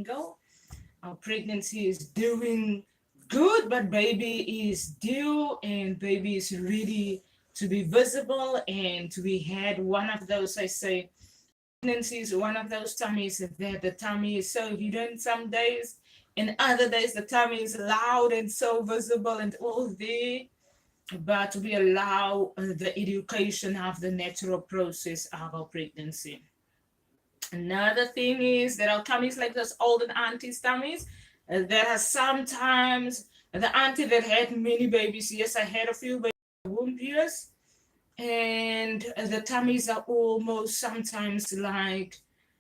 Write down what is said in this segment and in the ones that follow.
single. Our pregnancy is doing good, but baby is due and baby is ready to be visible. And we had one of those, I say, pregnancy is one of those tummies that the tummy is so hidden some days, and other days the tummy is loud and so visible and all there. But we allow the education of the natural process of our pregnancy. Another thing is that our tummies, like those older aunties' tummies, that are sometimes the auntie that had many babies. Yes, I had a few baby womb years, and the tummies are almost sometimes like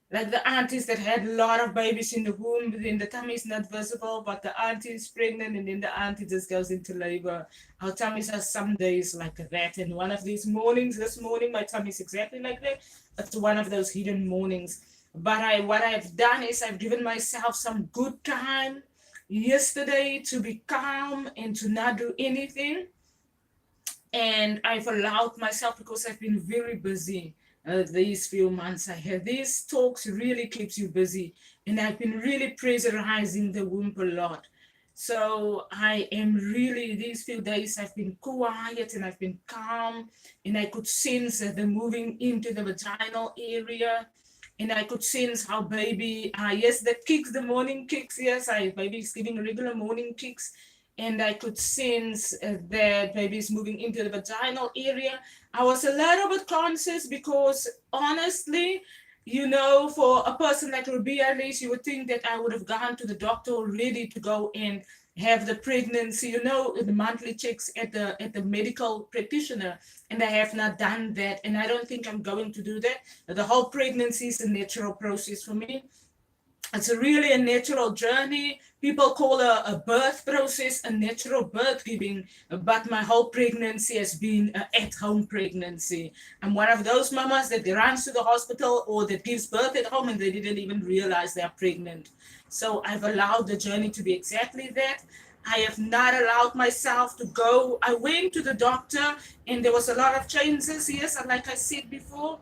the aunties that had a lot of babies in the womb, then the tummy is not visible, but the auntie is pregnant and then the auntie just goes into labor. Our tummies are some days like that. And one of these mornings, this morning, my tummy is exactly like that. It's one of those hidden mornings. But what I've done is I've given myself some good time yesterday to be calm and to not do anything. And I've allowed myself, because I've been very busy these few months. I have these talks really keeps you busy, and I've been really pressurizing the womb a lot. So I am really, these few days I've been quiet and I've been calm, and I could sense the moving into the vaginal area, and I could sense how baby, yes, the kicks, the morning kicks, yes, baby is giving regular morning kicks, and I could sense that baby is moving into the vaginal area. I was a little bit conscious because honestly, for a person like Ribea, Elise, you would think that I would have gone to the doctor already to go and have the pregnancy, the monthly checks at the medical practitioner, and I have not done that, and I don't think I'm going to do that. The whole pregnancy is a natural process for me. It's really a natural journey. People call a birth process a natural birth giving, but my whole pregnancy has been an at-home pregnancy. I'm one of those mamas that runs to the hospital or that gives birth at home and they didn't even realize they're pregnant. So I've allowed the journey to be exactly that. I have not allowed myself to go. I went to the doctor and there was a lot of changes. Yes, like I said before,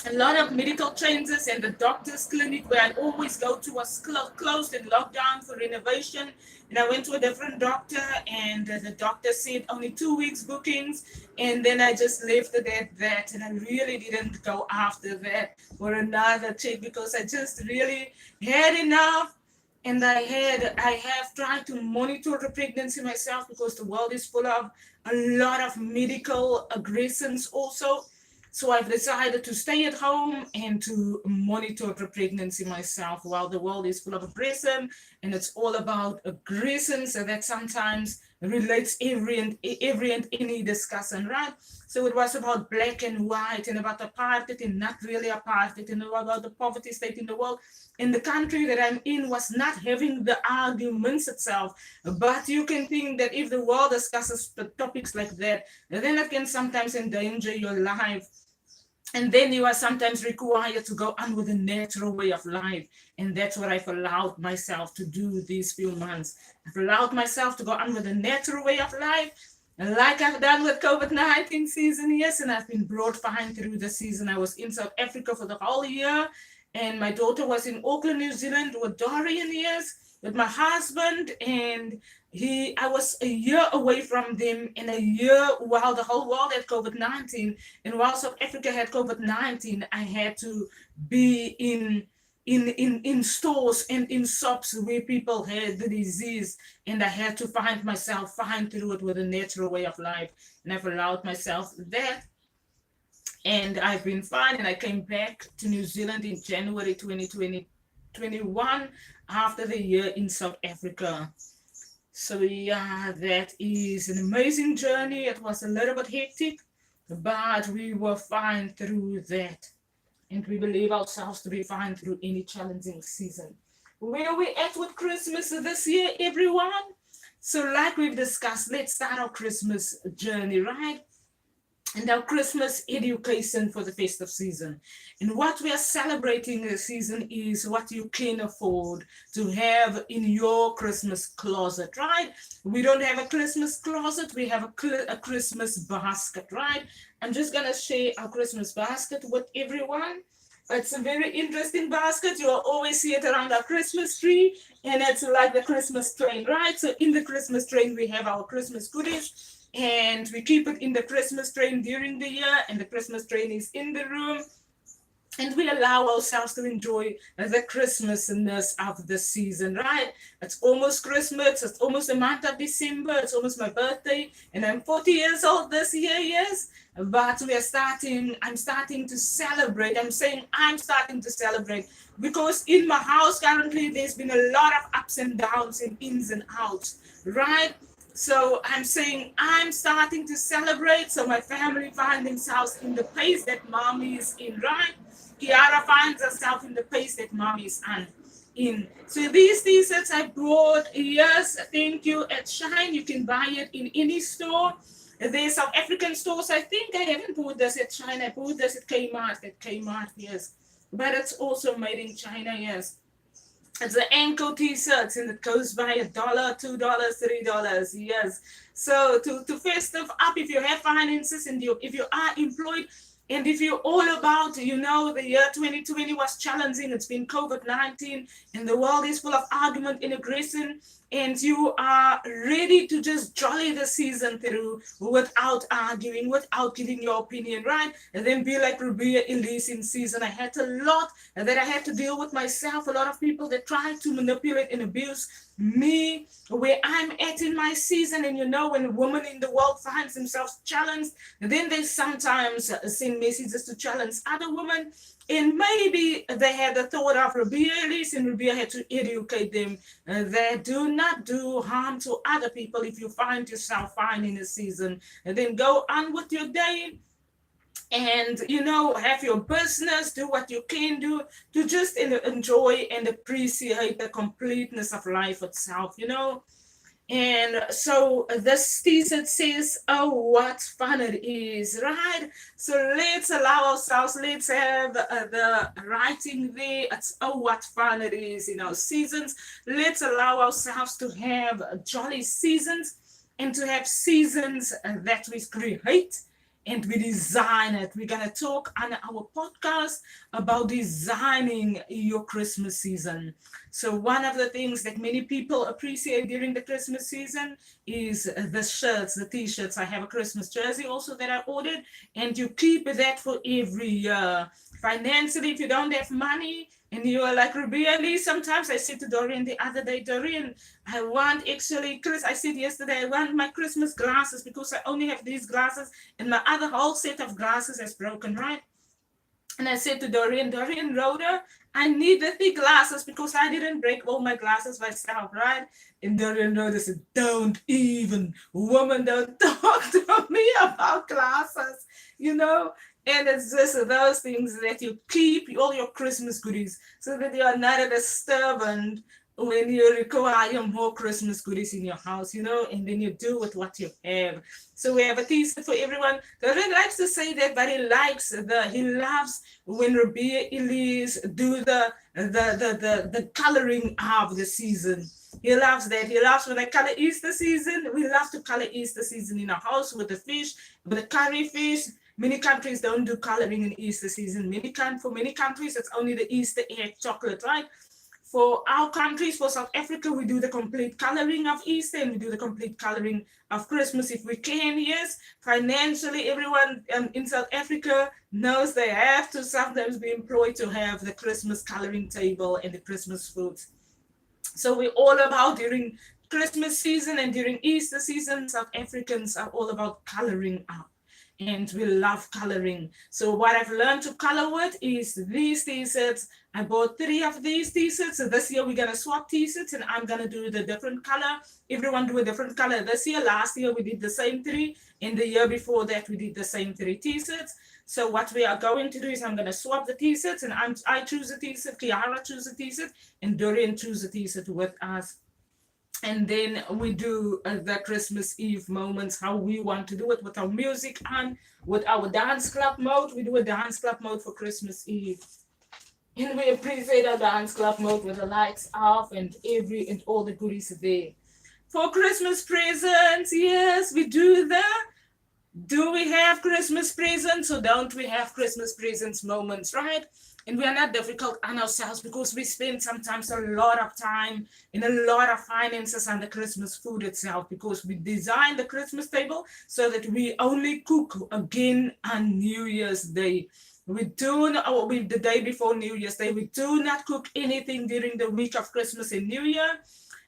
a lot of medical changes, and the doctor's clinic where I always go to was closed and locked down for renovation. And I went to a different doctor, and the doctor said only 2 weeks bookings. And then I just left it at that, and I really didn't go after that for another check because I just really had enough. And I have tried to monitor the pregnancy myself because the world is full of a lot of medical aggressions also. So I've decided to stay at home and to monitor the pregnancy myself while the world is full of aggression, and it's all about aggression. So that sometimes relates every and any discussion, right? So it was about black and white and about apartheid and not really apartheid and about the poverty state in the world. In the country that I'm in was not having the arguments itself. But you can think that if the world discusses the topics like that, then it can sometimes endanger your life. And then you are sometimes required to go on with a natural way of life. And that's what I've allowed myself to do these few months. I've allowed myself to go on with a natural way of life, like I've done with COVID-19 season, yes, and I've been brought fine through the season. I was in South Africa for the whole year, and my daughter was in Auckland, New Zealand with Dorian, yes, with my husband, and I was a year away from them in a year while the whole world had COVID-19, and while South Africa had COVID-19, I had to be in stores and in shops where people had the disease, and I had to find myself fine through it with a natural way of life, and I've allowed myself that. And I've been fine, and I came back to New Zealand in January 2021 after the year in South Africa. So yeah, that is an amazing journey. It was a little bit hectic, but we were fine through that. And we believe ourselves to be fine through any challenging season. Where are we at with Christmas this year, everyone? So like we've discussed, let's start our Christmas journey, right? And our Christmas education for the festive season. And what we are celebrating this season is what you can afford to have in your Christmas closet, right? We don't have a Christmas closet, we have a Christmas basket, right? I'm just gonna share our Christmas basket with everyone. It's a very interesting basket. You'll always see it around our Christmas tree, and it's like the Christmas train, right? So in the Christmas train, we have our Christmas goodies, and we keep it in the Christmas train during the year, and the Christmas train is in the room, and we allow ourselves to enjoy the Christmasness of the season, right? It's almost Christmas, it's almost the month of December, it's almost my birthday, and I'm 40 years old this year, yes. But I'm starting to celebrate. I'm saying I'm starting to celebrate because in my house currently there's been a lot of ups and downs and ins and outs, right? So I'm saying I'm starting to celebrate. So my family find themselves in the place that mommy is in, right? Kiara finds herself in the place that mommy is in. So these t-shirts I bought, yes, thank you, at Shine. You can buy it in any store. There's South African stores. I think I haven't bought this at China. I bought this at Kmart. At Kmart, yes. But it's also made in China, yes. It's an ankle t-shirts and it goes by $1, $2, $3, yes. So to festive up, if you have finances and if you are employed, and if you're all about, the year 2020 was challenging, it's been COVID-19, and the world is full of argument and aggression, and you are ready to just jolly the season through without arguing, without giving your opinion, right? And then be like Ribea, Elise in season. I had a lot that I had to deal with myself, a lot of people that try to manipulate and abuse me where I'm at in my season. And when a woman in the world finds themselves challenged, then they sometimes send messages to challenge other women, and maybe they had the thought of Ribea, Elise, and Ribea had to educate them that do not do harm to other people. If you find yourself fine in a season, and then go on with your day, and have your business, do what you can do to just enjoy and appreciate the completeness of life itself. And so this t-shirt says, oh, what fun it is, right? So let's allow ourselves, let's have the writing there. It's, oh, what fun it is in our seasons. Let's allow ourselves to have jolly seasons and to have seasons that we create and we design it. We're going to talk on our podcast about designing your Christmas season. So one of the things that many people appreciate during the Christmas season is the shirts, the t-shirts. I have a Christmas jersey also that I ordered, and you keep that for every year. Financially, if you don't have money, and you are like Ribea, sometimes I said to Dorian the other day, Dorian, I want actually, Chris, I said yesterday, I want my Christmas glasses because I only have these glasses and my other whole set of glasses is broken, right? And I said to Dorian, Rhoda, I need the thick glasses because I didn't break all my glasses myself, right? And Dorian Rhoda said, don't talk to me about glasses, And it's just those things that you keep all your Christmas goodies so that you are not disturbed when you require more Christmas goodies in your house, and then you do with what you have. So we have a t-shirt for everyone. Dorian likes to say that, but he loves when Ribea, Elise do the coloring of the season. He loves that. He loves when I color Easter season. We love to color Easter season in our house with the fish, with the curry fish. Many countries don't do coloring in Easter season. For many countries, it's only the Easter egg chocolate, right? For our countries, for South Africa, we do the complete coloring of Easter and we do the complete coloring of Christmas if we can, yes. Financially, everyone in South Africa knows they have to sometimes be employed to have the Christmas coloring table and the Christmas foods. So we're all about, during Christmas season and during Easter season, South Africans are all about coloring up. And we love coloring. So what I've learned to color with is these t-shirts. I bought 3 of these t-shirts. So this year we're going to swap t-shirts and I'm going to do the different color. Everyone do a different color this year. Last year we did the same 3. And the year before that we did the same 3 t-shirts. So what we are going to do is I'm going to swap the t-shirts, and I choose a t-shirt, Kiara choose a t-shirt, and Dorian choose a t-shirt with us. And then we do the Christmas Eve moments, how we want to do it with our music on, with our dance club mode. We do a dance club mode for Christmas Eve. And we appreciate our dance club mode with the lights off and all the goodies there. For Christmas presents, yes, we do that. Do we have Christmas presents or don't we have Christmas presents moments, right? And we are not difficult on ourselves because we spend sometimes a lot of time and a lot of finances on the Christmas food itself, because we design the Christmas table so that we only cook again on New Year's Day. We do not, or we, the day before New Year's Day, we do not cook anything during the week of Christmas and New Year.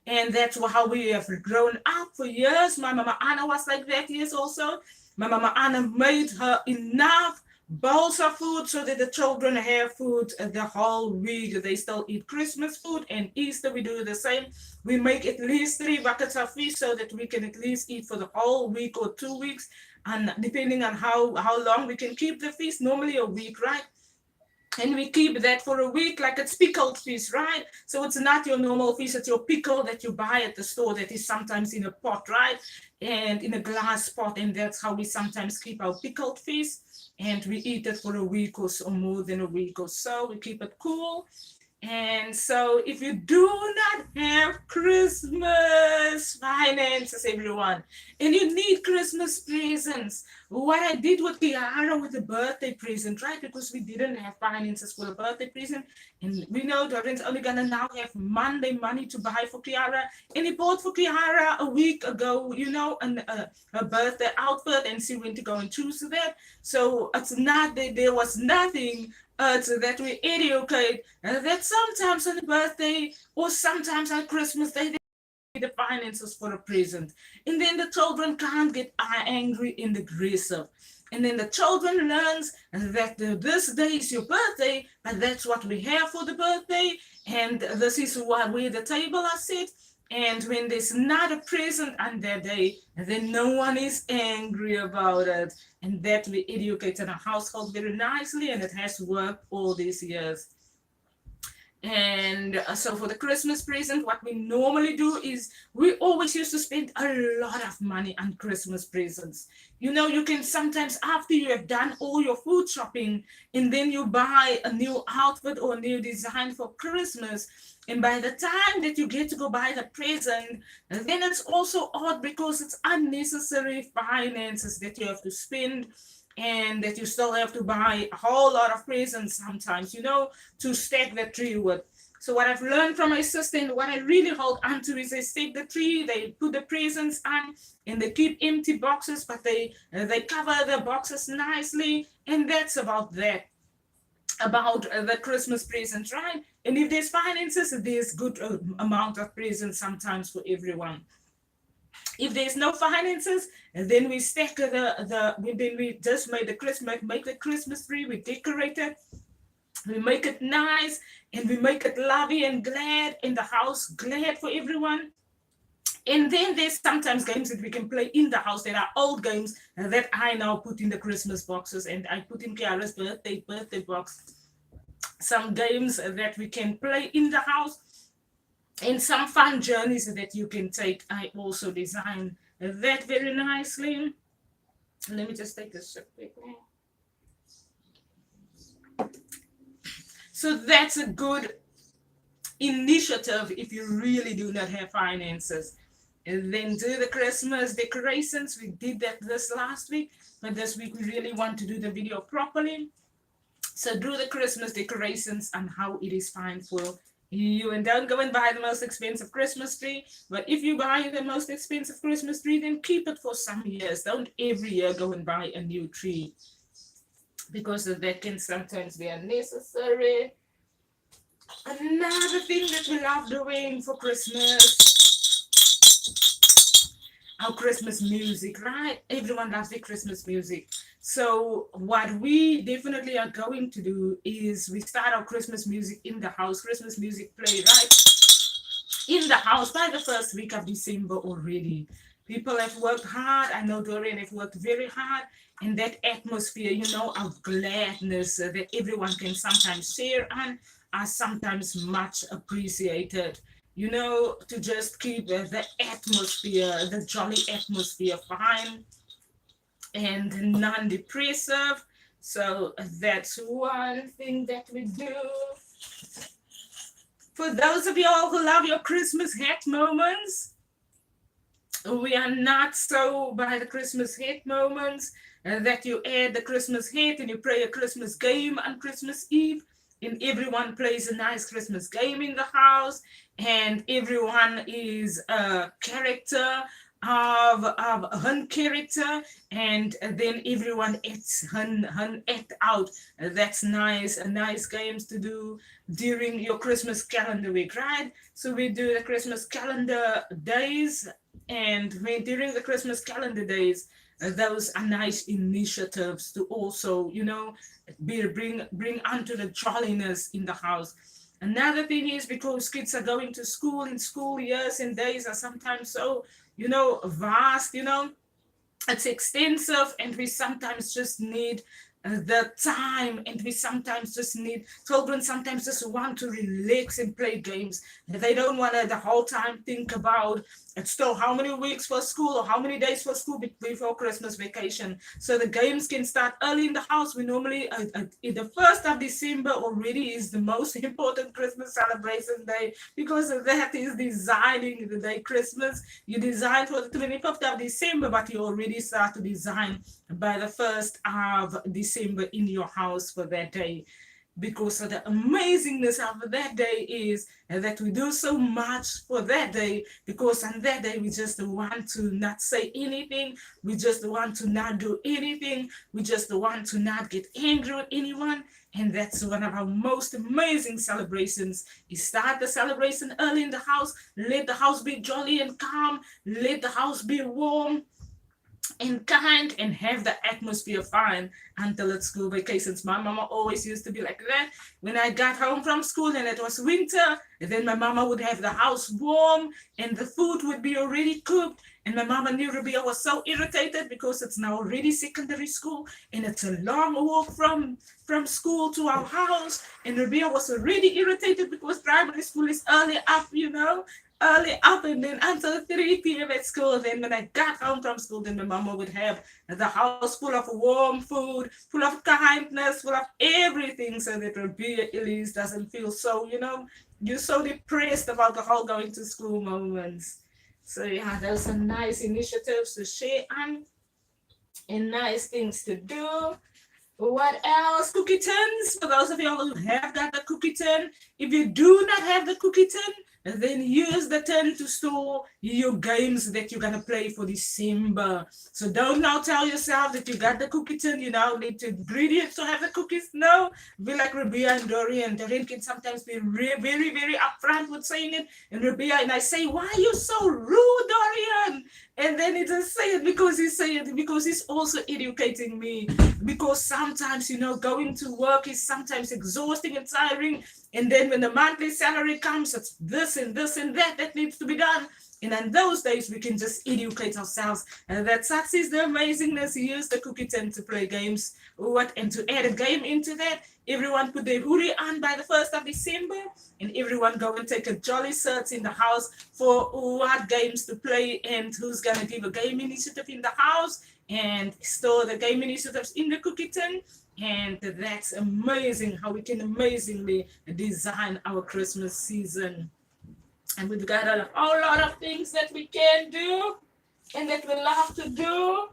And that's how we have grown up for years. My Mama Anna was like that, yes, also. My Mama Anna made her enough bowls of food so that the children have food the whole week. They still eat Christmas food, and Easter we do the same. We make at least 3 buckets of fish so that we can at least eat for the whole week or 2 weeks. And depending on how long we can keep the fish, normally a week, right? And we keep that for a week, like it's pickled fish, right? So it's not your normal fish, it's your pickle that you buy at the store that is sometimes in a pot, right? And in a glass pot, and that's how we sometimes keep our pickled fish. And we eat it for a week or so, or more than a week or so. We keep it cool. And so if you do not have Christmas finances, everyone, and you need Christmas presents, what I did with Kiara with the birthday present, right? Because we didn't have finances for a birthday present. And we know Dorin's only gonna now have Monday money to buy for Kiara. And he bought for Kiara a week ago, a birthday outfit, and she went to go and choose that. So it's not that there was nothing so that we educate that sometimes on the birthday or sometimes on Christmas they need the finances for a present, and then the children can't get angry and aggressive, and then the children learns that this day is your birthday, but that's what we have for the birthday, and this is where the table are set. And when there's not a present on that day, then no one is angry about it. And that we educate in our household very nicely, and it has worked all these years. And so for the Christmas present, what we normally do is we always used to spend a lot of money on Christmas presents. You can sometimes, after you have done all your food shopping, and then you buy a new outfit or a new design for Christmas, and by the time that you get to go buy the present, then it's also odd because it's unnecessary finances that you have to spend, and that you still have to buy a whole lot of presents sometimes, to stack the tree with. So what I've learned from my sister, and what I really hold on to, is they stack the tree, they put the presents on, and they keep empty boxes, but they cover the boxes nicely, and that's about that. About the Christmas presents, right? And if there's finances, there's good amount of presents sometimes for everyone. If there's no finances, then we stack then we just make the Christmas tree, we decorate it, we make it nice, and we make it lovely and glad in the house, glad for everyone. And then there's sometimes games that we can play in the house that are old games that I now put in the Christmas boxes, and I put in Kiara's birthday box. Some games that we can play in the house, and some fun journeys that you can take. I also design that very nicely. Let me just take this quickly. So that's a good initiative if you really do not have finances. And then do the Christmas decorations. We did that this last week, but this week we really want to do the video properly. So do the Christmas decorations and how it is fine for you. And don't go and buy the most expensive Christmas tree. But if you buy the most expensive Christmas tree, then keep it for some years. Don't every year go and buy a new tree, because that can sometimes be unnecessary. Another thing that we love doing for Christmas, our Christmas music, right? Everyone loves the Christmas music. So what we definitely are going to do is we start our Christmas music in the house. Christmas music play right in the house by the first week of December already. People have worked hard. I know Dorian have worked very hard. And that atmosphere, of gladness that everyone can sometimes share and are sometimes much appreciated. To just keep the atmosphere, the jolly atmosphere fine and non-depressive. So that's one thing that we do. For those of y'all who love your Christmas hat moments, we are not so by the Christmas hat moments that you add the Christmas hat and you play a Christmas game on Christmas Eve. and everyone plays a nice Christmas game in the house, and everyone is a character of hun character, and then everyone acts hun act out. That's nice, nice games to do during your Christmas calendar week, right? So we do the Christmas calendar days, and during the Christmas calendar days, those are nice initiatives to also, bring onto the jolliness in the house. Another thing is because kids are going to school, and school years and days are sometimes so, vast, it's extensive, and we sometimes just need the time, and we sometimes just need children sometimes just want to relax and play games. They don't want to the whole time think about it's still how many weeks for school or how many days for school before Christmas vacation. So the games can start early in the house. We normally in the 1st of December already is the most important Christmas celebration day, because that is designing the day Christmas. You design for the 25th of December, but you already start to design by the 1st of December in your house for that day, because of the amazingness of that day is that we do so much for that day, because on that day we just want to not say anything, we just want to not do anything, we just want to not get angry with anyone. And that's one of our most amazing celebrations. You start the celebration early in the house, let the house be jolly and calm, let the house be warm and kind, and have the atmosphere fine until it's school vacations. My mama always used to be like that. When I got home from school and it was winter, then my mama would have the house warm and the food would be already cooked. And my mama knew Ribea was so irritated because it's now already secondary school and it's a long walk from school to our house. And Ribea was already irritated because primary school is early up, early up, and then until 3 p.m. at school. Then when I got home from school, then my mama would have the house full of warm food, full of kindness, full of everything, so that Ribea Elise doesn't feel so, you're so depressed about the whole going to school moments. So yeah, those are nice initiatives to share on and nice things to do. What else? Cookie tins. For those of you who have got the cookie tin, if you do not have the cookie tin, then use the tin to store your games that you're gonna play for December. So don't now tell yourself that you got the cookie tin, you now need to ingredients to have the cookies. No, be like Ribea and Dorian. Dorian can sometimes be very, very upfront with saying it, and Ribea, and I say, why are you so rude, Dorian? And then he just say it because he's also educating me. Because sometimes, going to work is sometimes exhausting and tiring. And then when the monthly salary comes, it's this and this and that needs to be done. And on those days, we can just educate ourselves. And that's is the amazingness. Use the cookie tin to play games. And to add a game into that, everyone put their hoodie on by the 1st of December. And everyone go and take a jolly search in the house for what games to play and who's going to give a game initiative in the house. And store the game initiatives in the cookie tin. And that's amazing how we can amazingly design our Christmas season. And we've got a whole lot of things that we can do and that we love to do.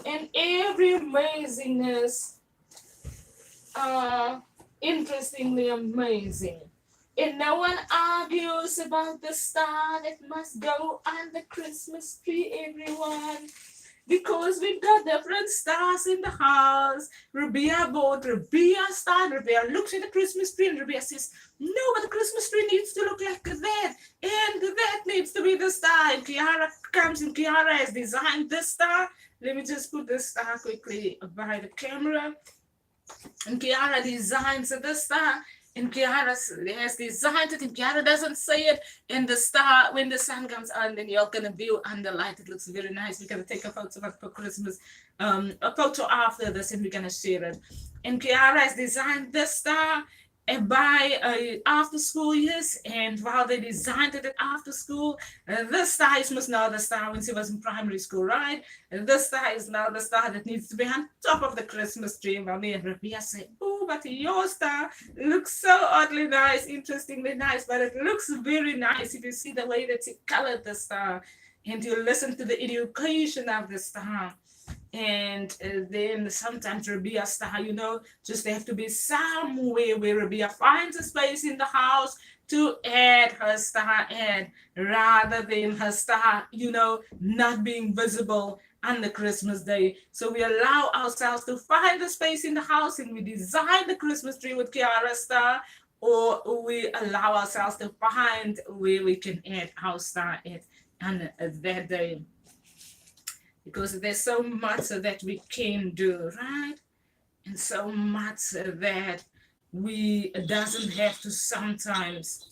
And every amazingness, interestingly amazing. And no one argues about the star that must go on the Christmas tree, everyone. Because we've got different stars in the house. Ribea bought Ribea star. Ribea looks at the Christmas tree and Ribea says, no, but the Christmas tree needs to look like that. And that needs to be the star. And Kiara comes and Kiara has designed this star. Let me just put this star quickly by the camera. And Kiara designs this star. And Kiara has designed it, and Kiara doesn't say it. And the star, when the sun comes on, then you're gonna view under light. It looks very nice. We're gonna take a photo of it for Christmas, a photo after this, and we're gonna share it. And Kiara has designed this star by after school years, and while they designed it after school, this star is must now the star when she was in primary school, right? And this star is now the star that needs to be on top of the Christmas tree. And me and Ribea say, oh, but your star looks so oddly nice, interestingly nice, but it looks very nice if you see the way that she colored the star and you listen to the education of the star. And then sometimes Ribea start, just have to be somewhere where Ribea finds a space in the house to add her star ad rather than her star, not being visible on the Christmas day. So we allow ourselves to find a space in the house and we design the Christmas tree with Kiara star, or we allow ourselves to find where we can add our star at on that day, because there's so much that we can do, right? And so much that we doesn't have to sometimes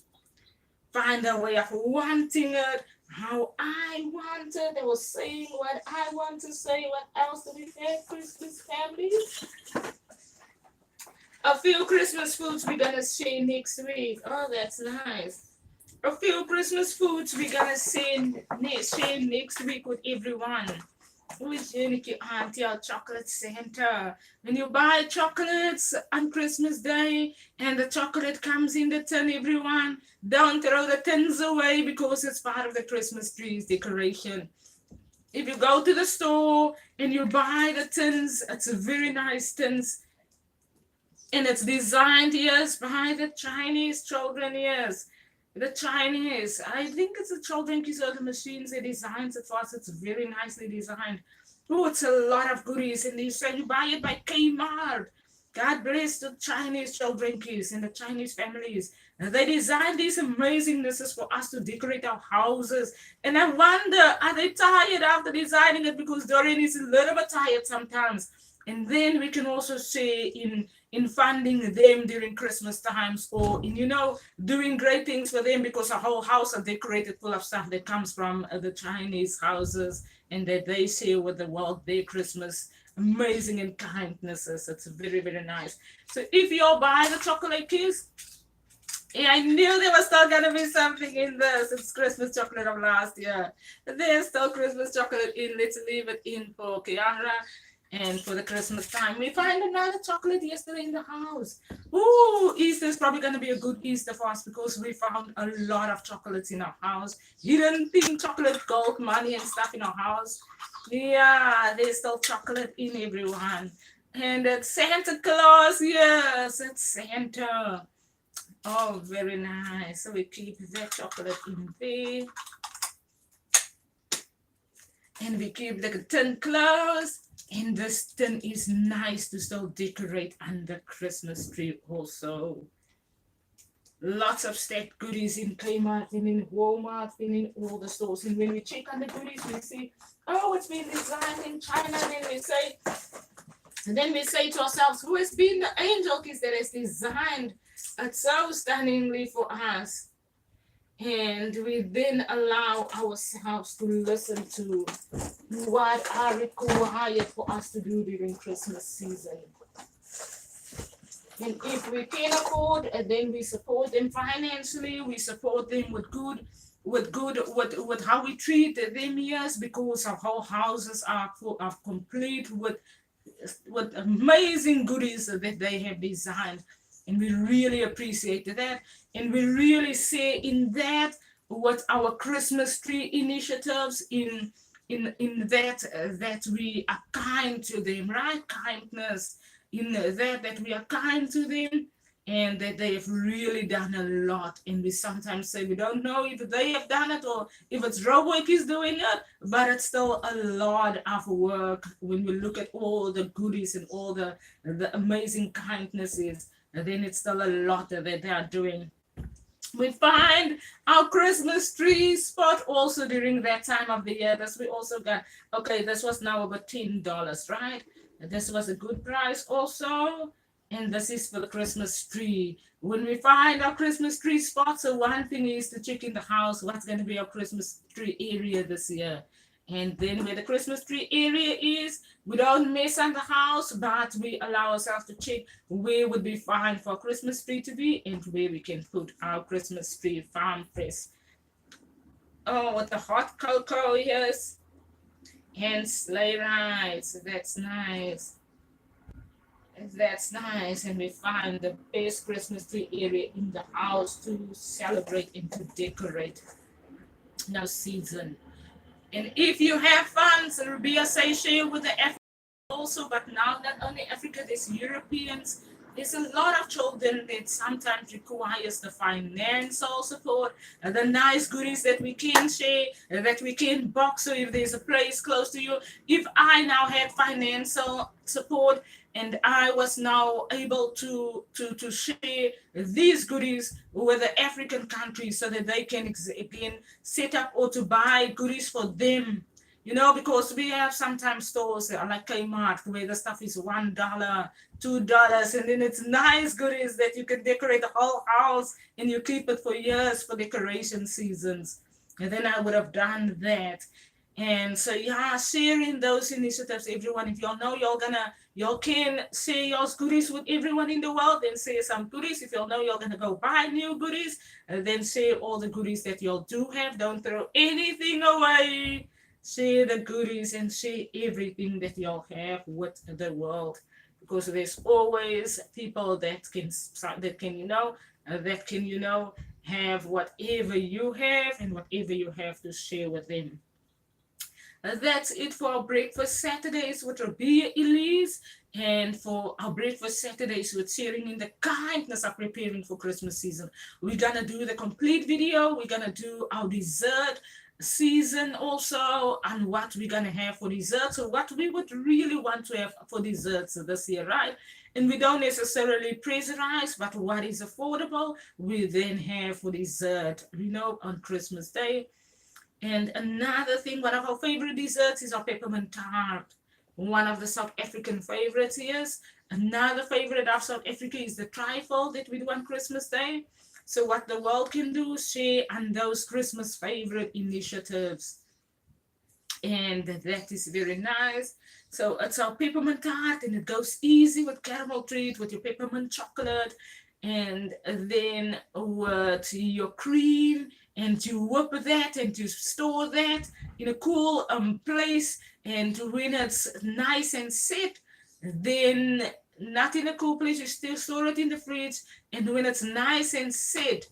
find a way of wanting it how I want it. I was saying what I want to say. What else do we have, Christmas family? A few Christmas foods we're gonna share next week. Oh, that's nice. A few Christmas foods we're gonna share next week with everyone. With your auntie or chocolate Santa. When you buy chocolates on Christmas Day and the chocolate comes in the tin, everyone, don't throw the tins away because it's part of the Christmas tree's decoration. If you go to the store and you buy the tins, it's a very nice tins. And it's designed, yes, by the Chinese children, yes. The Chinese, I think it's the children kids or the machines they designed it for us. It's very nicely designed. Oh, it's a lot of goodies. And they say you buy it by Kmart. God bless the Chinese children kids and the Chinese families. And they designed these amazingnesses for us to decorate our houses. And I wonder, are they tired after designing it? Because Dorian is a little bit tired sometimes. And then we can also say in funding them during Christmas times, or in doing great things for them, because our whole house are decorated full of stuff that comes from the Chinese houses, and that they share with the world their Christmas amazing and kindnesses. It's very, very nice. So if you all buy the chocolate kiss, yeah, I knew there was still gonna be something in this. It's Christmas chocolate of last year. There's still Christmas chocolate in. Let's leave it in for Kiara. And for the Christmas time, we find another chocolate yesterday in the house. Ooh, Easter is probably going to be a good Easter for us because we found a lot of chocolates in our house. Hidden pink chocolate, gold money and stuff in our house. Yeah, there's still chocolate in everyone. And it's Santa Claus, yes, it's Santa. Oh, very nice. So we keep that chocolate in there. And we keep the tin closed. And this tin is nice to still decorate under Christmas tree also. Lots of stacked goodies in Kmart and in Walmart and in all the stores. And when we check on the goodies, we see, oh, it's been designed in China. And then we say to ourselves, who has been the angel kids that has designed it so stunningly for us? And we then allow ourselves to listen to what are required for us to do during Christmas season. And if we can afford, then we support them financially. We support them with how we treat them, yes, because our whole houses are full of complete with amazing goodies that they have designed. And we really appreciate that. And we really say in that what our Christmas tree initiatives in that we are kind to them, right? Kindness in that we are kind to them, and that they have really done a lot. And we sometimes say we don't know if they have done it or if it's AWOKH is doing it, but it's still a lot of work when we look at all the goodies and all the amazing kindnesses. And then it's still a lot that they are doing. We find our Christmas tree spot also during that time of the year. That's we also got, okay, this was now about $10, right? This was a good price also. And this is for the Christmas tree. When we find our Christmas tree spot, so one thing is to check in the house what's going to be our Christmas tree area this year. And then where the Christmas tree area is, we don't mess on the house, but we allow ourselves to check where would be fine for Christmas tree to be and where we can put our Christmas tree farm fresh. Oh, with the hot cocoa, yes. And sleigh rides, that's nice. That's nice. And we find the best Christmas tree area in the house to celebrate and to decorate now season. And if you have fun, so Ribea say share with the also, but now not only Africa, there's Europeans. There's a lot of children that sometimes requires the financial support, the nice goodies that we can share, that we can box. So if there's a place close to you, if I now had financial support and I was now able to share these goodies with the African countries so that they can set up or to buy goodies for them, because we have sometimes stores like Kmart where the stuff is $1, $2, and then it's nice goodies that you can decorate the whole house and you keep it for years for decoration seasons. And then I would have done that. And so yeah, sharing those initiatives, everyone. If y'all know y'all can share your goodies with everyone in the world, then share some goodies. If y'all know y'all gonna go buy new goodies, then share all the goodies that y'all do have. Don't throw anything away. Share the goodies and share everything that y'all have with the world, because there's always people that can have whatever you have and whatever you have to share with them. That's it for our Breakfast Saturdays with Ribea, Elise. And for our Breakfast Saturdays with sharing in the kindness of preparing for Christmas season. We're going to do the complete video. We're going to do our dessert season also, and what we're going to have for dessert. So what we would really want to have for desserts this year, right? And we don't necessarily pressurize, but what is affordable, we then have for dessert, on Christmas Day. And another thing, one of our favorite desserts is our peppermint tart. One of the South African favorites is. Another favorite of South Africa is the trifle that we do on Christmas Day. So what the world can do is share on those Christmas favorite initiatives. And that is very nice. So it's our peppermint tart, and it goes easy with caramel treat, with your peppermint chocolate, and then with your cream, and you whip that and you store that in a cool place, and when it's nice and set, then not in a cool place, you still store it in the fridge, and when it's nice and set,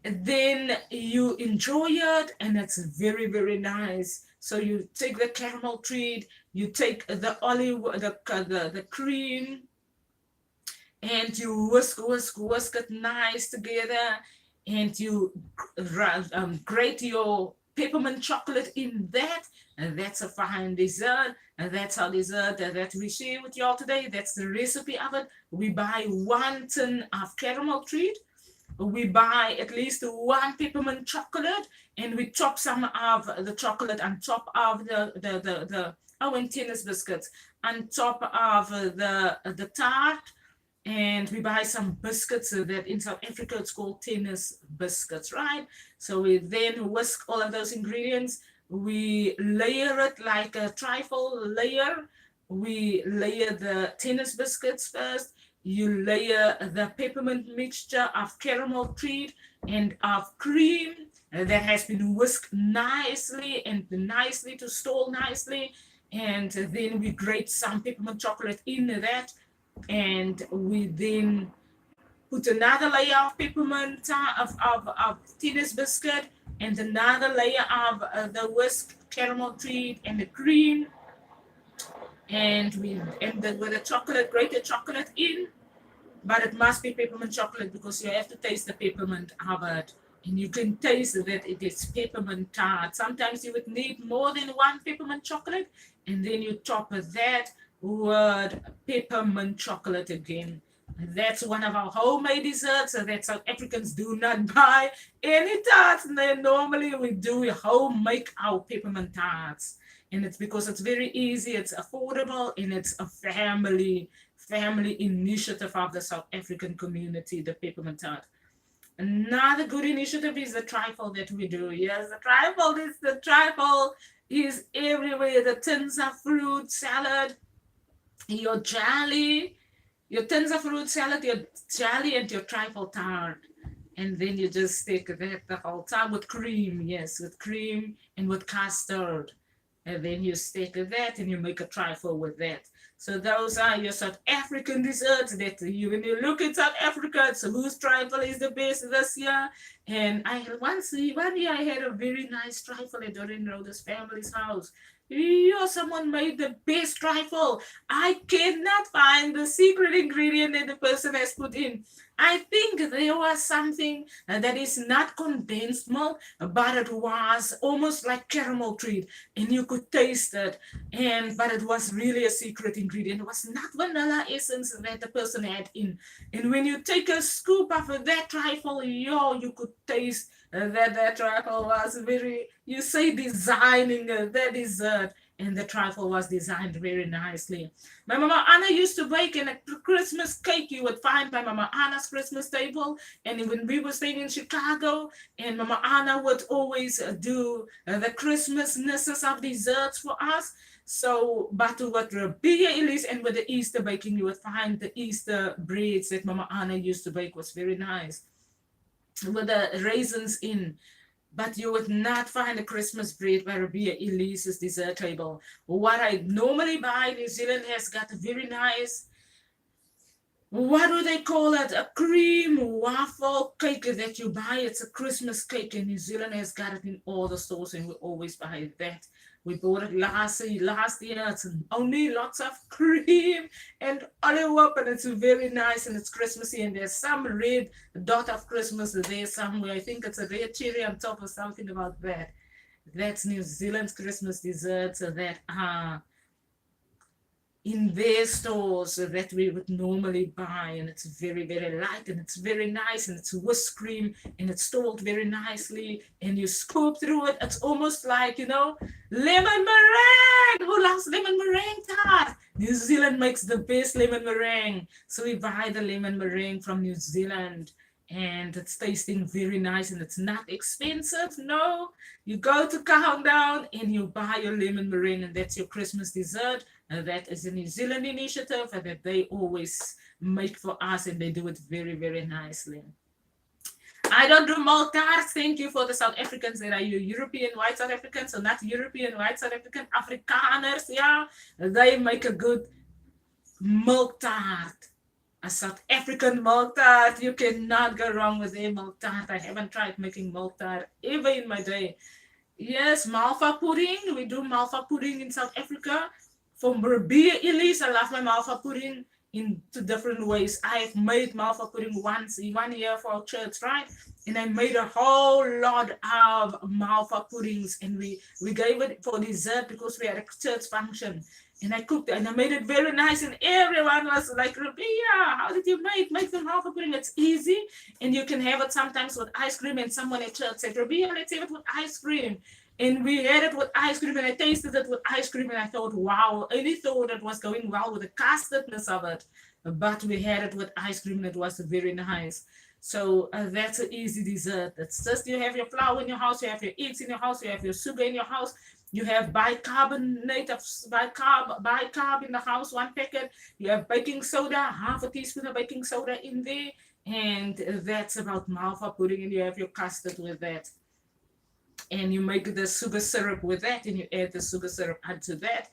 then you enjoy it, and it's very, very nice. So you take the caramel treat, you take the the cream, and you whisk it nice together, and you grate your peppermint chocolate in that, and that's a fine dessert. And that's our dessert that we share with y'all today. That's the recipe of it. We buy 1 tin of caramel treat. We buy at least 1 peppermint chocolate, and we chop some of the chocolate on top of the and tennis biscuits on top of the tart. And we buy some biscuits that in South Africa it's called tennis biscuits, right? So we then whisk all of those ingredients. We layer it like a trifle layer. We layer the tennis biscuits first. You layer the peppermint mixture of caramel treat and of cream that has been whisked nicely and nicely to stall nicely. And then we grate some peppermint chocolate in that. And we then put another layer of peppermint of tennis biscuit, and another layer of the whisked caramel treat and the cream, and we end with the chocolate, grated chocolate in, but it must be peppermint chocolate because you have to taste the peppermint of it, and you can taste that it is peppermint tart. Sometimes you would need more than 1 peppermint chocolate, and then you top that with peppermint chocolate again. That's one of our homemade desserts that South Africans do not buy any tarts. And then normally we do home make our peppermint tarts. And it's because it's very easy, it's affordable, and it's a family initiative of the South African community, the peppermint tart. Another good initiative is the trifle that we do. Yes, the trifle is everywhere. The tins of fruit salad, your jelly, your tins of fruit salad, your jelly, and your trifle tart. And then you just stick that the whole time with cream, yes, with cream and with custard. And then you stick that and you make a trifle with that. So those are your South African desserts that when you look at South Africa, it's whose trifle is the best this year. And one year I had a very nice trifle at Doreen Rhoda's family's house. Someone made the best trifle. I cannot find the secret ingredient that the person has put in. I think there was something that is not condensed milk, but it was almost like caramel treat, and you could taste it. But it was really a secret ingredient. It was not vanilla essence that the person had in. And when you take a scoop of that trifle, you could taste that trifle was very, you say, designing that dessert. And the trifle was designed very nicely. My Mama Anna used to bake in a Christmas cake. You would find my Mama Anna's Christmas table. And when we were staying in Chicago, and Mama Anna would always do the Christmasnesses of desserts for us. So, but with Ribea, Elise, and with the Easter baking, you would find the Easter breads that Mama Anna used to bake was very nice with the raisins in. But you would not find a Christmas bread by Ribea Elise's dessert table. What I normally buy, New Zealand has got a very nice, what do they call it? A cream waffle cake that you buy. It's a Christmas cake, and New Zealand has got it in all the stores, and we always buy that. We bought it last year. It's only lots of cream and olive oil, and it's very nice, and it's Christmassy, and there's some red dot of Christmas there somewhere. I think it's a red cherry on top or something about that. That's New Zealand's Christmas desserts that are in their stores that we would normally buy, and it's very, very light, and it's very nice, and it's whipped cream, and it's stored very nicely, and you scoop through it. It's almost like, lemon meringue. Who loves lemon meringue tart? New Zealand makes the best lemon meringue, so we buy the lemon meringue from New Zealand, and it's tasting very nice, and it's not expensive. No, you go to Countdown and you buy your lemon meringue, and that's your Christmas dessert. That is a New Zealand initiative that they always make for us, and they do it very, very nicely. I don't do milk tarts. Thank you for the South Africans that are European white South Africans, so not European white South African, Afrikaners. Yeah, they make a good milk tart. A South African milk tart. You cannot go wrong with a milk tart. I haven't tried making milk tart ever in my day. Yes, malva pudding. We do malva pudding in South Africa. From Ribea, Elise, I love my malva pudding in 2 different ways. I've made malva pudding once in 1 year for our church, right? And I made a whole lot of malva puddings, and we gave it for dessert because we had a church function. And I cooked it, and I made it very nice, and everyone was like, Ribea, how did you make the malva pudding? It's easy, and you can have it sometimes with ice cream. And someone at church said, Ribea, let's have it with ice cream. And we had it with ice cream, and I tasted it with ice cream, and I thought, wow, I thought it was going well with the custardness of it. But we had it with ice cream, and it was very nice. So that's an easy dessert. It's just, you have your flour in your house, you have your eggs in your house, you have your sugar in your house, you have bicarb in the house, 1 packet. You have baking soda, half a teaspoon of baking soda in there, and that's about malva pudding, and you have your custard with that. And you make the sugar syrup with that, and you add the sugar syrup onto that.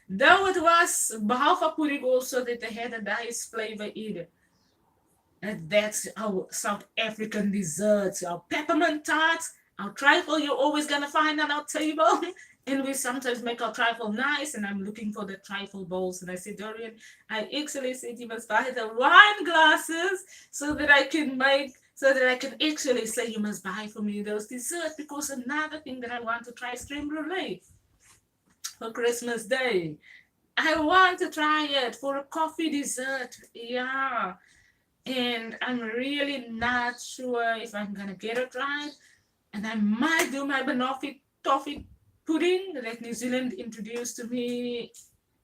Though it was malva pudding also that they had a nice flavor in it. And that's our South African desserts, our peppermint tarts, our trifle you're always going to find on our table. And we sometimes make our trifle nice, and I'm looking for the trifle bowls. And I said, Dorian, I actually said you must buy the wine glasses so that I can actually say you must buy for me those desserts, because another thing that I want to try is creme brulee for Christmas Day. I want to try it for a coffee dessert. Yeah. And I'm really not sure if I'm going to get it right. And I might do my banoffee toffee pudding that New Zealand introduced to me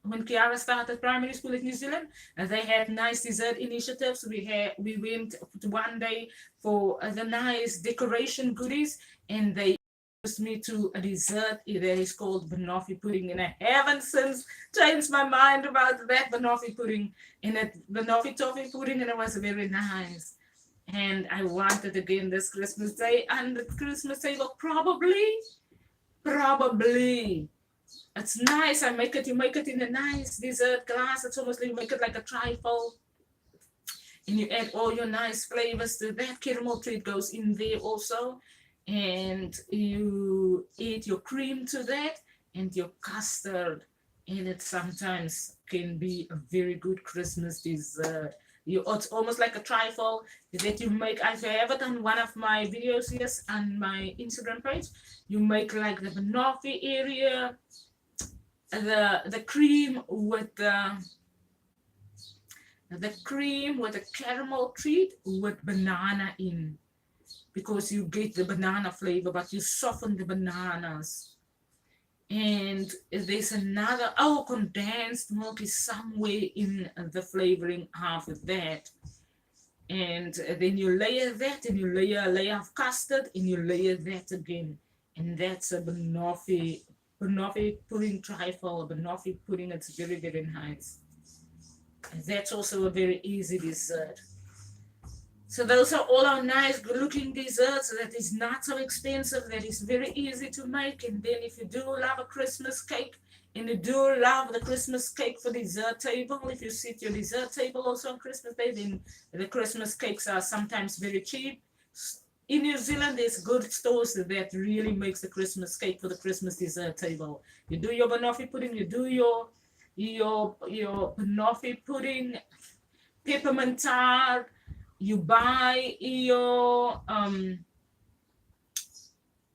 when Kiara started primary school in New Zealand. And they had nice dessert initiatives. We went one day for the nice decoration goodies, and they introduced me to a dessert that is called banoffee pudding, and I haven't since changed my mind about that banoffee pudding. And that banoffee toffee pudding, and it was very nice. And I want it again this Christmas Day, and the Christmas table probably. It's nice. You make it in a nice dessert glass. It's almost like you make it like a trifle. and you add all your nice flavors to that. Caramel treat goes in there also, and you add your cream to that and your custard, and it sometimes can be a very good Christmas dessert. It's almost like a trifle that you make. I have it on one of my videos, yes, on my Instagram page. You make like the banoffee area, the cream with the cream with a caramel treat with banana in, because you get the banana flavor, but you soften the bananas. And there's another, oh, condensed milk is somewhere in the flavoring of that. And then you layer that, and you layer a layer of custard, and you layer that again. And that's a banoffee pudding trifle, banoffee pudding. It's very, very nice. And that's also a very easy dessert. So those are all our nice good looking desserts that is not so expensive, that is very easy to make. And then if you do love a Christmas cake, and you do love the Christmas cake for dessert table, if you sit your dessert table also on Christmas Day, then the Christmas cakes are sometimes very cheap. In New Zealand, there's good stores that really makes the Christmas cake for the Christmas dessert table. You do your banoffee pudding, you do your banoffee pudding, peppermint tart, you buy your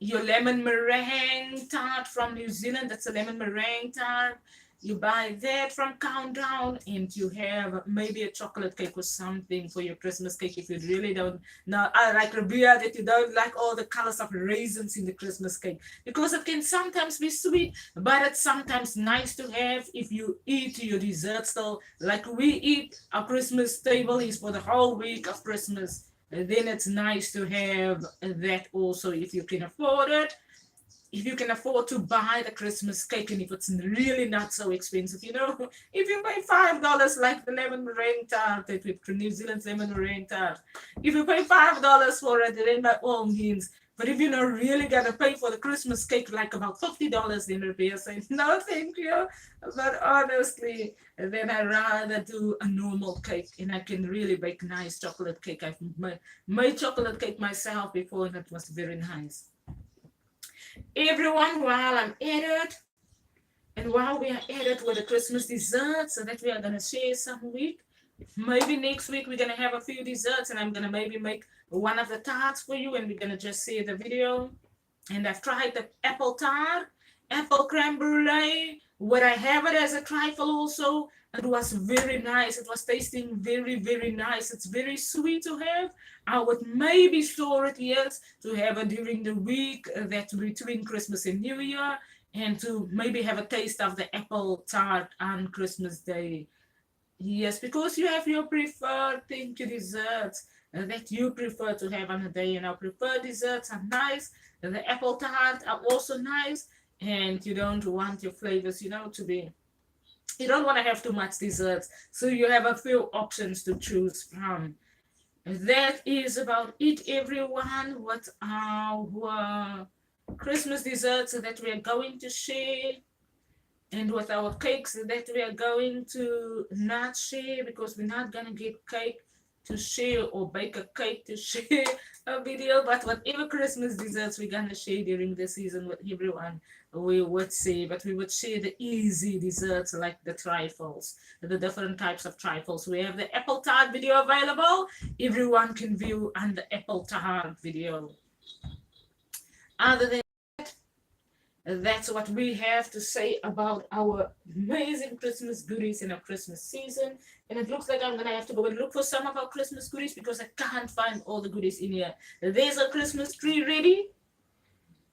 lemon meringue tart from New Zealand. That's a lemon meringue tart. You buy that from Countdown, and you have maybe a chocolate cake or something for your Christmas cake if you really don't. Now, I like Ribea, that you don't like all the colors of raisins in the Christmas cake, because it can sometimes be sweet, but it's sometimes nice to have if you eat your dessert still. Like we eat, our Christmas table is for the whole week of Christmas. And then it's nice to have that also if you can afford it. If you can afford to buy the Christmas cake, and if it's really not so expensive, if you pay $5 like the lemon meringue tart, that with New Zealand's lemon meringue tart, if you pay $5 for it, then by all means. But if you're not really gonna pay for the Christmas cake, like about $50, then Ribea says no, thank you. But honestly, then I rather do a normal cake, and I can really bake nice chocolate cake. I've made chocolate cake myself before, and it was very nice. Everyone, while I'm at it, and while we are at it with the Christmas desserts, so that we are gonna share some week. Maybe next week we're gonna have a few desserts, and I'm gonna maybe make one of the tarts for you, and we're gonna just see the video. And I've tried the apple tart, apple creme brulee. Would I have it as a trifle also? It was very nice. It was tasting very, very nice. It's very sweet to have. I would maybe store it, yes, to have it during the week that's between Christmas and New Year, and to maybe have a taste of the apple tart on Christmas Day. Yes, because you have your preferred thing to desserts that you prefer to have on a day, and our preferred desserts are nice. The apple tart are also nice, and you don't want your flavors, to be. You don't want to have too much desserts, so you have a few options to choose from. That is about it, everyone. What our Christmas desserts that we are going to share, and with our cakes that we are going to not share, because we're not going to get cake to share or bake a cake to share a video. But whatever Christmas desserts we're going to share during the season with everyone, we would say, but we would share the easy desserts like the trifles, the different types of trifles. We have the apple tart video available. Everyone can view on the apple tart video. Other than that's what we have to say about our amazing Christmas goodies in our Christmas season. And it looks like I'm gonna have to go and look for some of our Christmas goodies, because I can't find all the goodies in here. There's a Christmas tree ready,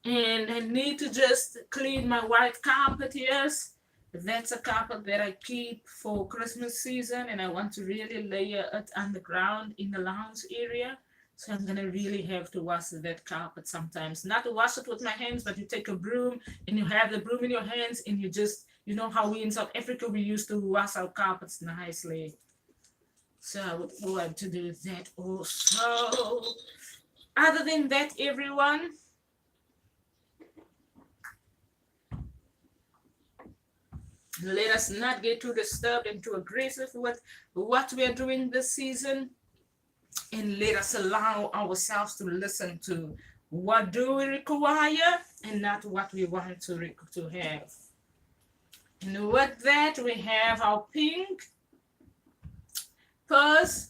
and I need to just clean my white carpet. Yes, that's a carpet that I keep for Christmas season, and I want to really layer it on the ground in the lounge area. So I'm gonna really have to wash that carpet sometimes. Not to wash it with my hands, but you take a broom, and you have the broom in your hands, and you just, how we in South Africa, we used to wash our carpets nicely. So I would want to do that also. Other than that, everyone, let us not get too disturbed and too aggressive with what we are doing this season. and let us allow ourselves to listen to what do we require and not what we want to have. And with that, we have our pink purse.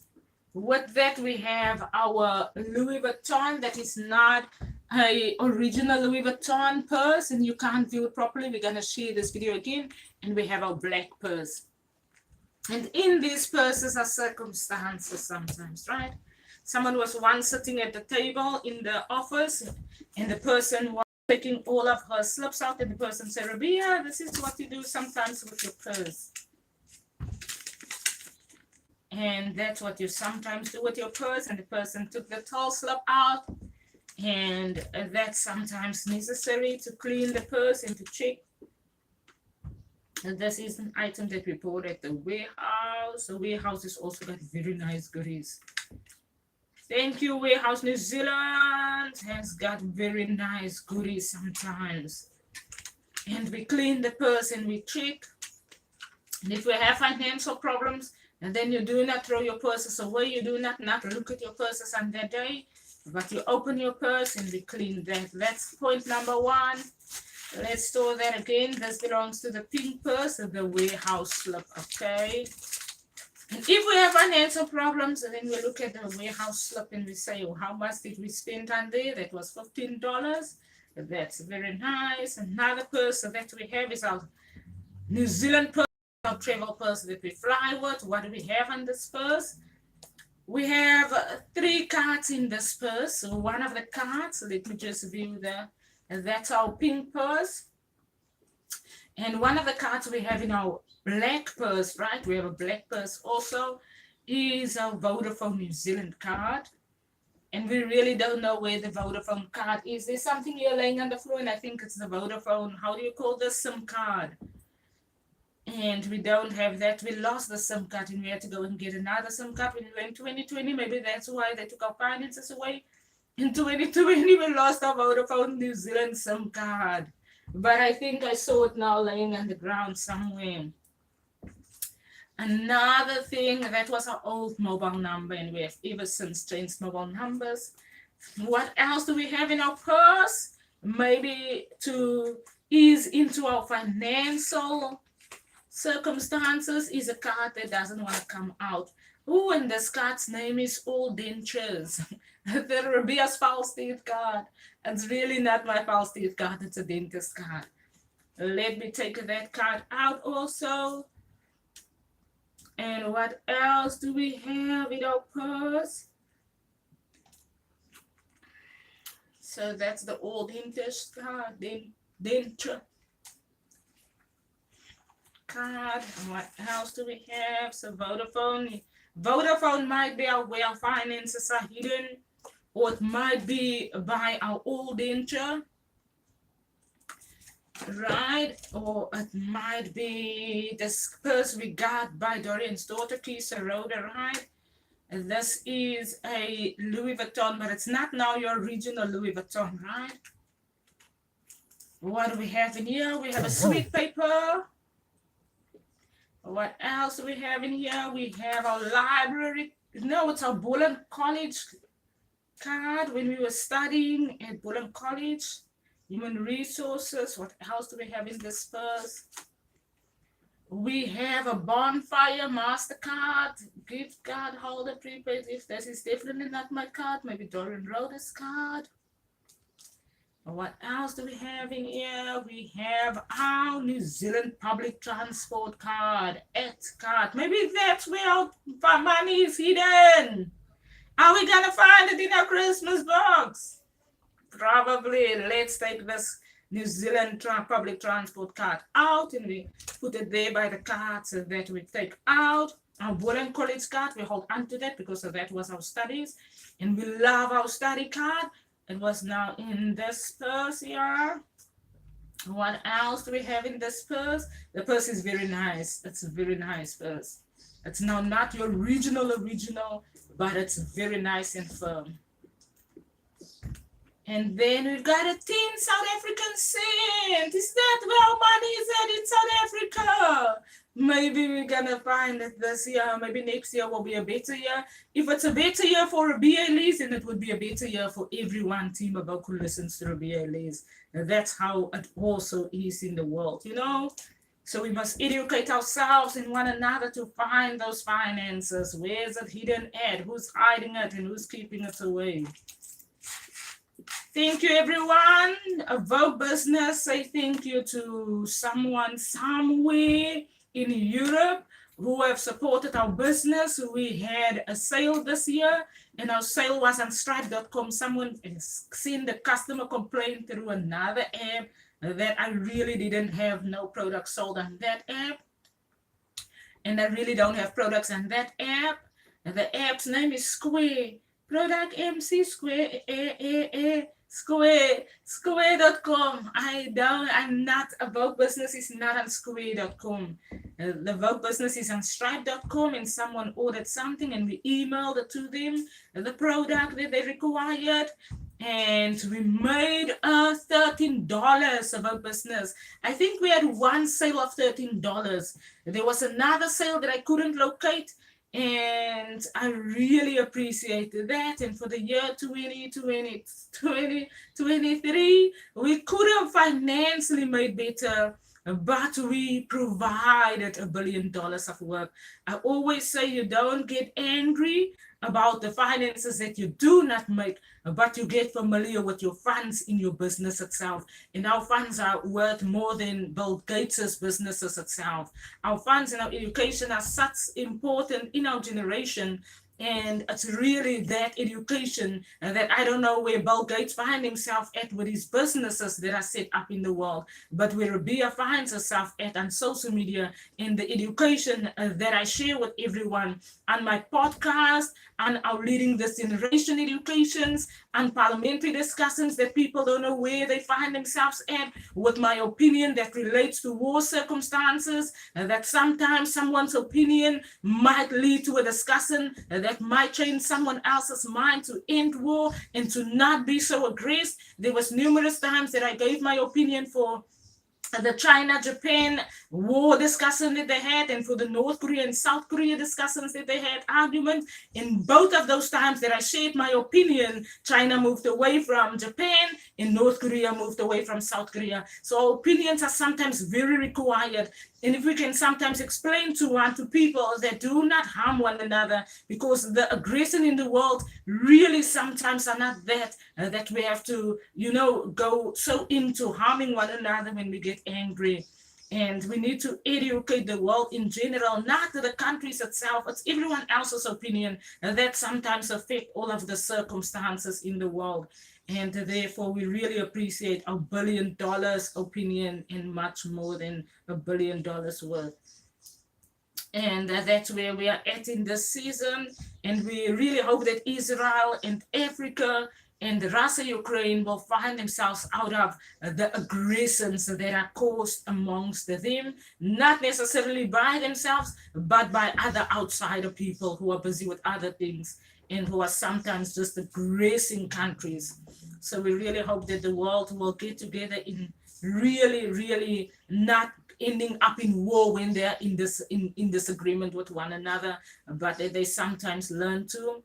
With that, we have our Louis Vuitton that is not a original Louis Vuitton purse, and you can't view it properly. We're gonna share this video again, and we have our black purse. And in these purses are circumstances sometimes, right? Someone was once sitting at the table in the office, and the person was taking all of her slips out, and the person said, Ribea, this is what you do sometimes with your purse. And that's what you sometimes do with your purse. And the person took the tall slip out, and that's sometimes necessary to clean the purse and to check. And this is an item that we bought at the warehouse. The warehouse has also got very nice goodies. Thank you, Warehouse New Zealand has got very nice goodies sometimes. And we clean the purse and we check. And if we have financial problems, and then you do not throw your purses away, you do not look at your purses on that day, but you open your purse and we clean that. That's point number one. Let's store that again. This belongs to the pink purse, the warehouse slip, okay? And if we have financial problems, and then we look at the warehouse slip and we say, oh, how much did we spend on there? That was $15. That's very nice. Another purse that we have is our New Zealand purse, our travel purse that we fly with. What do we have on this purse? We have 3 cards in this purse. So one of the cards, let me just view that. And that's our pink purse. And one of the cards we have in our black purse, right? We have a black purse also, is our Vodafone New Zealand card. And we really don't know where the Vodafone card is. There's something here laying on the floor, and I think it's the Vodafone, how do you call this, SIM card? And we don't have that. We lost the SIM card, and we had to go and get another SIM card when we went 2020. Maybe that's why they took our finances away. In 2020, we lost our Vodafone New Zealand SIM card. But I think I saw it now laying on the ground somewhere. Another thing, that was our old mobile number, and we have ever since changed mobile numbers. What else do we have in our purse? Maybe to ease into our financial circumstances is a card that doesn't want to come out. Oh, and this card's name is All Dentures. The Ribea's false teeth card. It's really not my false teeth card, it's a dentist card. Let me take that card out also. And what else do we have in our purse? So that's the All Dentist card, denture card. What else do we have? So Vodafone. Vodafone might be where our finances are hidden, or it might be by our old denture, right? Or it might be this purse we got by Dorian's daughter, Kisa Rhoda, right? And this is a Louis Vuitton, but it's not now your original Louis Vuitton, right? What do we have in here? We have a sweet paper. What else do we have in here? We have our library. No, it's our Bullen College card when we were studying at Bullen College. Human resources. What else do we have in this purse? We have a Bonfire MasterCard, gift card holder, prepaid. If this is definitely not my card, maybe Dorian Rhoda's card. What else do we have in here? We have our New Zealand public transport card, card. Maybe that's where our money is hidden. Are we gonna find it in our Christmas box? Probably. Let's take this New Zealand public transport card out, and we put it there by the cards that we take out. Our Bullen College card, we hold on to that because that was our studies, and we love our study card. It was now in this purse here. What else do we have in this purse? The purse is very nice. It's a very nice purse. It's now not your original, but it's very nice and firm. And then we've got a 10 South African cent. Is that where our money is at in South Africa? maybe we're gonna find that this year, maybe next year will be a better year. If it's a better year for Ribea, Elise, then it would be a better year for everyone, Team AWOKH, who listens to Ribea, Elise. That's how it also is in the world, you know. So we must educate ourselves and one another to find those finances. Where's it hidden at? Who's hiding it and who's keeping it away? Thank you, everyone. AWOKH Business, say thank you to someone somewhere in Europe who have supported our business. We had a sale this year, and our sale was on stripe.com. Someone sent the customer complaint through another app that I really didn't have no products sold on that app. And I really don't have products on that app. The app's name is Square. Product MC Square. Square.com. I'm not, AWOKH Business is not on Square.com. The AWOKH Business is on Stripe.com, and someone ordered something and we emailed it to them, the product that they required, and we made $13 AWOKH Business. I think we had one sale of $13. There was another sale that I couldn't locate, and I really appreciated that. And for the year 2023, we could have financially made better, but we provided $1 billion of work. I always say you don't get angry about the finances that you do not make, but you get familiar with your funds in your business itself. And our funds are worth more than Bill Gates's businesses itself. Our funds and our education are such important in our generation. And it's really that education that I don't know where Bill Gates finds himself at with his businesses that are set up in the world, but where Ribea finds herself at on social media, in the education that I share with everyone on my podcast, on our Leading This Generation educations, on parliamentary discussions that people don't know where they find themselves at, with my opinion that relates to war circumstances, that sometimes someone's opinion might lead to a discussion that might change someone else's mind to end war and to not be so aggressive. There was numerous times that I gave my opinion for the China-Japan war discussion that they had, and for the North Korea and South Korea discussions that they had, arguments. In both of those times that I shared my opinion, China moved away from Japan and North Korea moved away from South Korea. So opinions are sometimes very required. And if we can sometimes explain to people that do not harm one another, because the aggression in the world really sometimes are not that we have to, go so into harming one another when we get angry. And we need to educate the world in general, not the countries itself. It's everyone else's opinion that sometimes affect all of the circumstances in the world. And therefore, we really appreciate $1 billion opinion and much more than $1 billion worth. And that's where we are at in this season. And we really hope that Israel and Africa and Russia, Ukraine will find themselves out of the aggressions that are caused amongst them, not necessarily by themselves, but by other outsider people who are busy with other things and who are sometimes just aggressing countries. So we really hope that the world will get together in really not ending up in war when they're in disagreement with one another, but that they sometimes learn to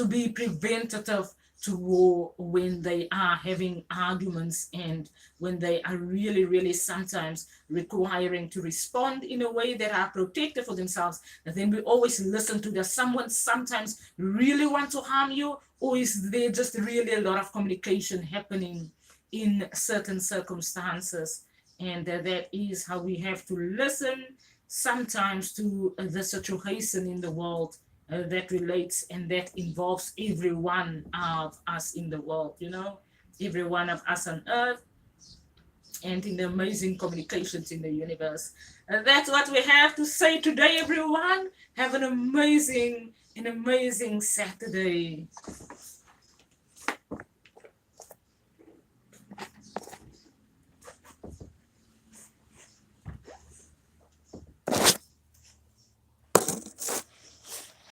be preventative to war when they are having arguments and when they are really sometimes requiring to respond in a way that are protective for themselves. And then we always listen to that someone sometimes really want to harm you, or is there just really a lot of communication happening in certain circumstances. And that is how we have to listen sometimes to the situation in the world that relates and that involves every one of us in the world, every one of us on earth and in the amazing communications in the universe. And that's what we have to say today, everyone. Have an amazing Saturday.